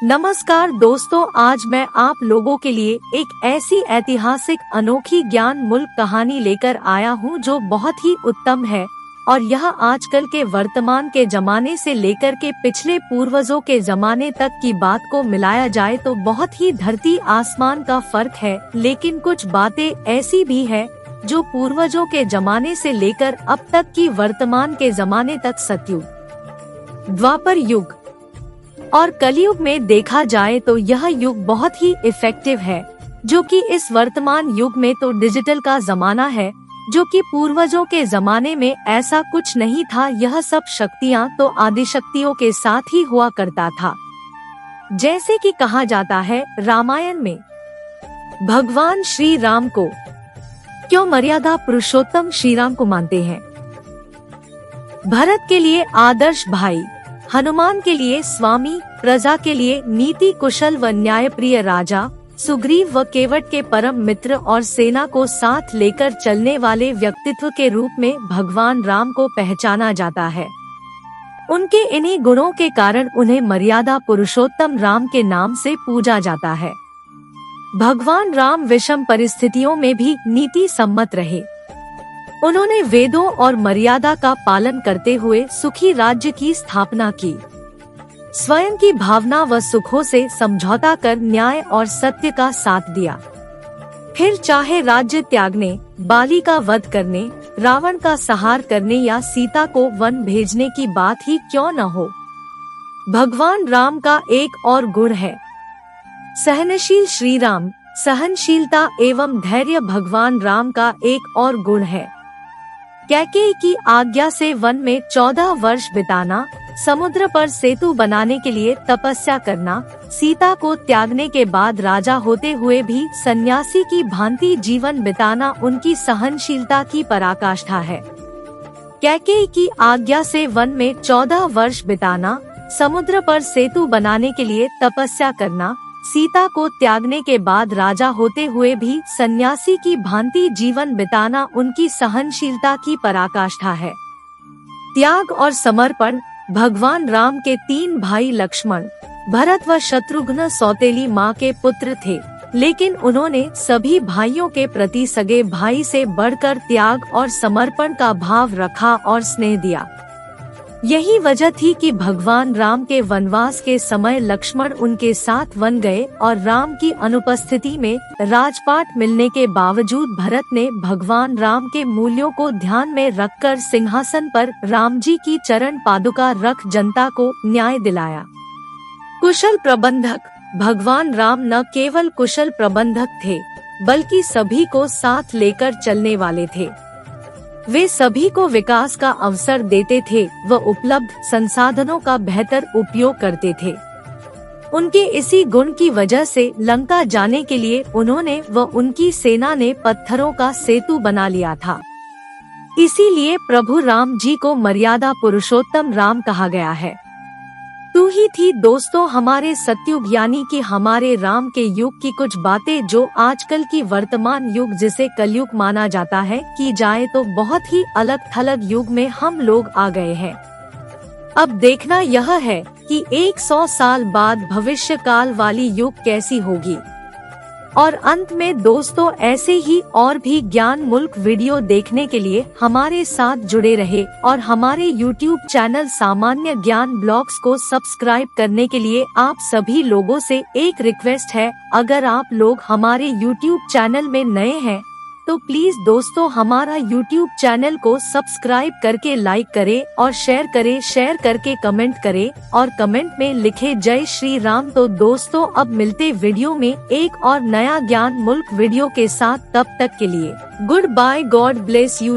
नमस्कार दोस्तों, आज मैं आप लोगों के लिए एक ऐसी ऐतिहासिक अनोखी ज्ञान मूल्य कहानी लेकर आया हूं जो बहुत ही उत्तम है और यह आजकल के वर्तमान के जमाने से लेकर के पिछले पूर्वजों के जमाने तक की बात को मिलाया जाए तो बहुत ही धरती आसमान का फर्क है। लेकिन कुछ बातें ऐसी भी है जो पूर्वजों के जमाने से लेकर अब तक की वर्तमान के जमाने तक सतयुग, द्वापर युग और कलयुग में देखा जाए तो यह युग बहुत ही इफेक्टिव है, जो कि इस वर्तमान युग में तो डिजिटल का जमाना है, जो कि पूर्वजों के जमाने में ऐसा कुछ नहीं था। यह सब शक्तियाँ तो आदिशक्तियों के साथ ही हुआ करता था। जैसे कि कहा जाता है रामायण में भगवान श्री राम को क्यों मर्यादा पुरुषोत्तम श्री राम को मानते हैं। भरत के लिए आदर्श भाई, हनुमान के लिए स्वामी, प्रजा के लिए नीति कुशल व न्यायप्रिय राजा, सुग्रीव व केवट के परम मित्र और सेना को साथ लेकर चलने वाले व्यक्तित्व के रूप में भगवान राम को पहचाना जाता है। उनके इन्हीं गुणों के कारण उन्हें मर्यादा पुरुषोत्तम राम के नाम से पूजा जाता है। भगवान राम विषम परिस्थितियों में भी नीति सम्मत रहे। उन्होंने वेदों और मर्यादा का पालन करते हुए सुखी राज्य की स्थापना की। स्वयं की भावना व सुखों से समझौता कर न्याय और सत्य का साथ दिया। फिर चाहे राज्य त्यागने, बाली का वध करने, रावण का संहार करने या सीता को वन भेजने की बात ही क्यों न हो, भगवान राम का एक और गुण है सहनशील। श्री राम सहनशीलता एवं धैर्य भगवान राम का एक और गुण है। कैकेयी की आज्ञा से वन में 14 वर्ष बिताना, समुद्र पर सेतु बनाने के लिए तपस्या करना, सीता को त्यागने के बाद राजा होते हुए भी सन्यासी की भांति जीवन बिताना उनकी सहनशीलता की पराकाष्ठा है। कैकेयी की आज्ञा से वन में 14 वर्ष बिताना, समुद्र पर सेतु बनाने के लिए तपस्या करना, सीता को त्यागने के बाद राजा होते हुए भी सन्यासी की भांति जीवन बिताना उनकी सहनशीलता की पराकाष्ठा है। त्याग और समर्पण भगवान राम के 3 भाई लक्ष्मण, भरत व शत्रुघ्न सौतेली माँ के पुत्र थे, लेकिन उन्होंने सभी भाइयों के प्रति सगे भाई से बढ़कर त्याग और समर्पण का भाव रखा और स्नेह दिया। यही वजह थी कि भगवान राम के वनवास के समय लक्ष्मण उनके साथ वन गए और राम की अनुपस्थिति में राजपाट मिलने के बावजूद भरत ने भगवान राम के मूल्यों को ध्यान में रखकर सिंहासन पर राम जी की चरण पादुका रख जनता को न्याय दिलाया। कुशल प्रबंधक भगवान राम न केवल कुशल प्रबंधक थे, बल्कि सभी को साथ लेकर चलने वाले थे। वे सभी को विकास का अवसर देते थे व उपलब्ध संसाधनों का बेहतर उपयोग करते थे। उनके इसी गुण की वजह से लंका जाने के लिए उन्होंने व उनकी सेना ने पत्थरों का सेतु बना लिया था। इसीलिए प्रभु राम जी को मर्यादा पुरुषोत्तम राम कहा गया है। तू ही थी दोस्तों हमारे सतयुग यानी कि हमारे राम के युग की कुछ बातें जो आजकल की वर्तमान युग जिसे कलयुग माना जाता है की जाए तो बहुत ही अलग थलग युग में हम लोग आ गए हैं। अब देखना यह है कि 100 साल बाद भविष्य काल वाली युग कैसी होगी। और अंत में दोस्तों ऐसे ही और भी ज्ञान मूलक वीडियो देखने के लिए हमारे साथ जुड़े रहे और हमारे YouTube चैनल सामान्य ज्ञान ब्लॉग्स को सब्सक्राइब करने के लिए आप सभी लोगों से एक रिक्वेस्ट है। अगर आप लोग हमारे YouTube चैनल में नए हैं तो प्लीज दोस्तों हमारा YouTube चैनल को सब्सक्राइब करके लाइक करें और शेयर करके कमेंट करें और कमेंट में लिखे जय श्री राम। तो दोस्तों अब मिलते वीडियो में एक और नया ज्ञान मूलक वीडियो के साथ, तब तक के लिए goodbye, God bless you.